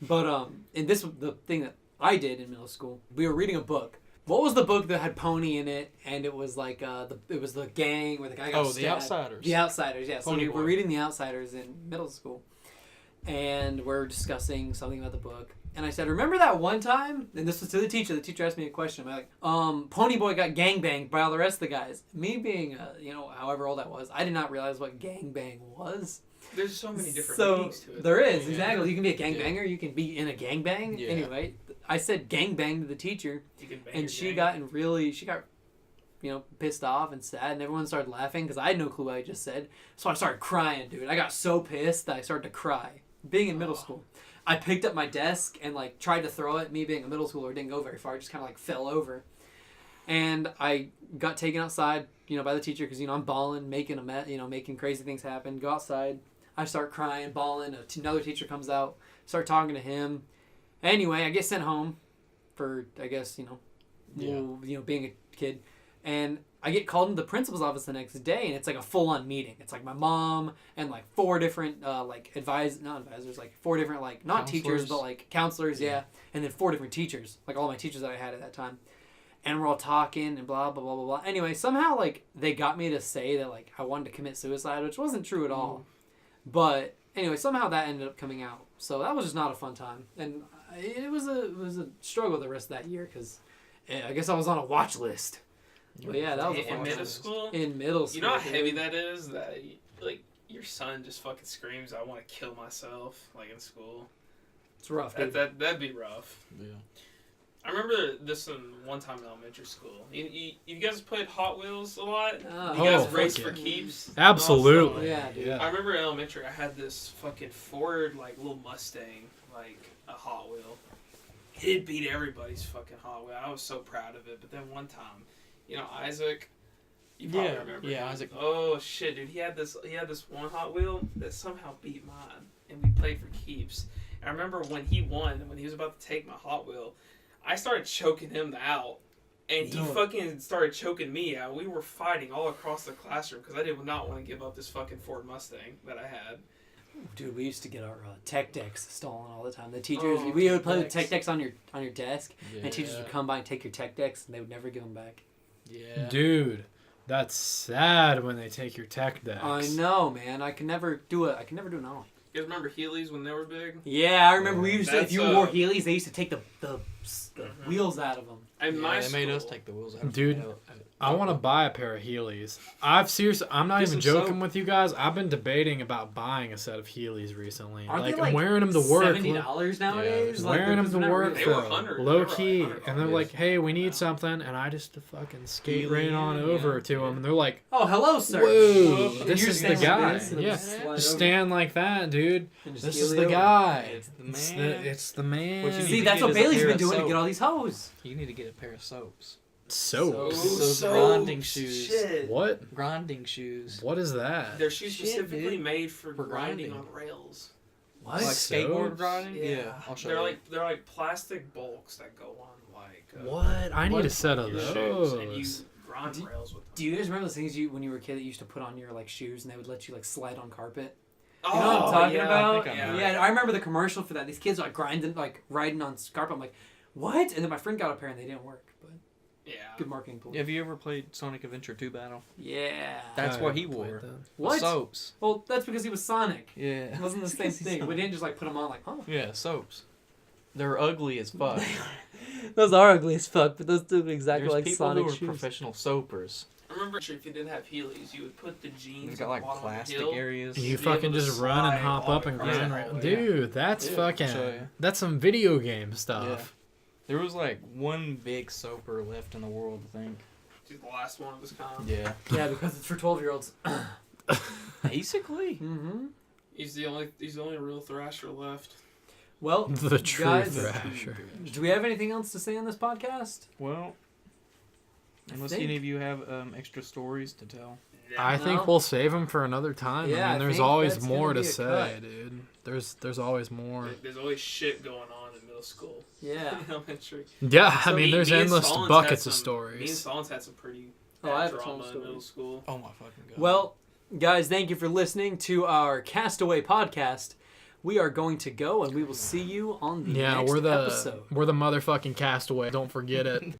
But and this was the thing that I did in middle school. We were reading a book. What was the book that had Pony in it? And it was like it was the gang where the guy got stabbed. The Outsiders. The Outsiders, yeah. So Pony we were Boy. reading The Outsiders in middle school, and we're discussing something about the book. And I said, remember that one time? And this was to the teacher. The teacher asked me a question. I'm like, Pony Boy got gangbanged by all the rest of the guys. Me being, however old I was, I did not realize what gangbang was. There's so many different So meanings to it. there is, exactly. You can be a gangbanger. You can be in a gangbang. Yeah. Anyway, I said gangbang to the teacher, You can bang and your she gang. got pissed off and sad, and everyone started laughing because I had no clue what I just said. So I started crying, dude. I got so pissed that I started to cry. Being in middle school, I picked up my desk and like tried to throw it. Me being a middle schooler, didn't go very far. I just kind of like fell over, and I got taken outside, by the teacher because I'm bawling, making making crazy things happen. Go outside. I start crying, bawling. Another teacher comes out, start talking to him. Anyway, I get sent home for, I guess, being a kid. And I get called into the principal's office the next day, and it's like a full-on meeting. It's like my mom and like four different, not advisors, like four different, like, not teachers, but like counselors, yeah. And then four different teachers, like all my teachers that I had at that time. And we're all talking and blah, blah, blah, blah, blah. Anyway, somehow, like, they got me to say that, like, I wanted to commit suicide, which wasn't true at all. But anyway, somehow that ended up coming out. So that was just not a fun time. And it was a struggle the rest of that year because I guess I was on a watch list. But yeah, that was a fun in middle time. school. In middle school. You know how heavy that is? That like your son just fucking screams, "I want to kill myself!" Like in school. It's rough, dude. That'd be rough. Yeah. I remember this one time in elementary school. You guys played Hot Wheels a lot? You guys raced for keeps? Absolutely. Yeah, dude. I remember in elementary, I had this fucking Ford, like, little Mustang, like, a Hot Wheel. It beat everybody's fucking Hot Wheel. I was so proud of it. But then one time, Isaac, you probably remember him. Isaac. Oh, shit, dude. He had this one Hot Wheel that somehow beat mine. And we played for keeps. And I remember when he won, when he was about to take my Hot Wheel, I started choking him out, and he fucking started choking me out. We were fighting all across the classroom because I did not want to give up this fucking Ford Mustang that I had. Dude, we used to get our tech decks stolen all the time. The teachers, we would play with tech decks on your desk, and teachers would come by and take your tech decks, and they would never give them back. Yeah. Dude, that's sad when they take your tech decks. I know, man. I can never do it. I can never do an ollie. You guys remember Heelys when they were big? Yeah, I remember we used to, if That's, you wore Heelys, they used to take the wheels out of them. In Yeah, my they made us school- take the wheels out. Dude, I want to buy a pair of Heelys. I'm not Get even some joking soap. with you guys. I've been debating about buying a set of Heelys recently. Aren't like, they like I'm wearing them to work. $70 nowadays? Yeah, Like, wearing them because to they're not work They really- were for 100. low They were key, like $100 and they're like, "Hey, we need now. something," and I just fucking skate Heelys, right on yeah. over to them, and they're like, Oh, hello, sir. "Whoa, And this you're is the standing like guy." this, and Yeah, just slide just over stand like that, dude. and just This heel is it the over. guy. It's the It's man. it's the man. What you need See, to that's get what is a Bailey's pair been of doing to soap. get all these hoes. You need to get a pair of soaps. Soaps. Those grinding shoes. Shit. What? Grinding shoes. What is that? They're shoes Shit, specifically dude. made for For grinding grinding. on rails. What? Like skateboard Soaps? grinding? Yeah. I'll show They're you. like plastic bulks that go on like What? I need a set of your shoes, and you those. grind rails with them. Do you guys remember those things you when you were a kid that you used to put on your like shoes and they would let you like slide on carpet? Oh, You know what I'm talking yeah, about? I think I yeah. know. Yeah, I remember the commercial for that. These kids are like grinding, like riding on carpet. I'm like, what? And then my friend got a pair and they didn't work. But Yeah. good marketing tool. Have you ever played Sonic Adventure 2 Battle? Yeah. That's I what he haven't played wore. that. What? Soaps. Well, that's because he was Sonic. Yeah. It wasn't the same thing. We didn't just like put them on like, oh. Yeah, soaps. They're ugly as fuck. Those are ugly as fuck, but those do look exactly There's like people Sonic who are shoes. professional soapers. I remember if you didn't have Heelys, you would put the jeans. They've got at like the bottom plastic of the heel. areas. You be fucking able to just run and slide hop all up and across grind the right. hallway. Dude, that's Yeah, fucking. I'll show you. That's some video game Yeah. stuff. There was like one big soaper left in the world, I think. He's the last one of his kind. Yeah. Yeah, because it's for 12-year-olds. Basically. Mm-hmm. He's the only real Thrasher left. Well, The true guys, Thrasher. do we have anything else to say on this podcast? Well, unless think- any of you have extra stories to tell. I No. think we'll save them for another time. Yeah, I I mean, there's think always that's more gonna to be a say, cut. dude. There's always more. There's always shit going on in middle school. Yeah. Elementary. Yeah, I So mean, there's me and endless Stallings buckets had of some- Me and stories. Stallings had some pretty Oh, I bad have a ton drama of in middle stories. school. Oh my fucking god. Well, guys, thank you for listening to our Castaway podcast. We are going to go, and we will see you on the Yeah, next we're the episode. motherfucking castaway. Don't forget it.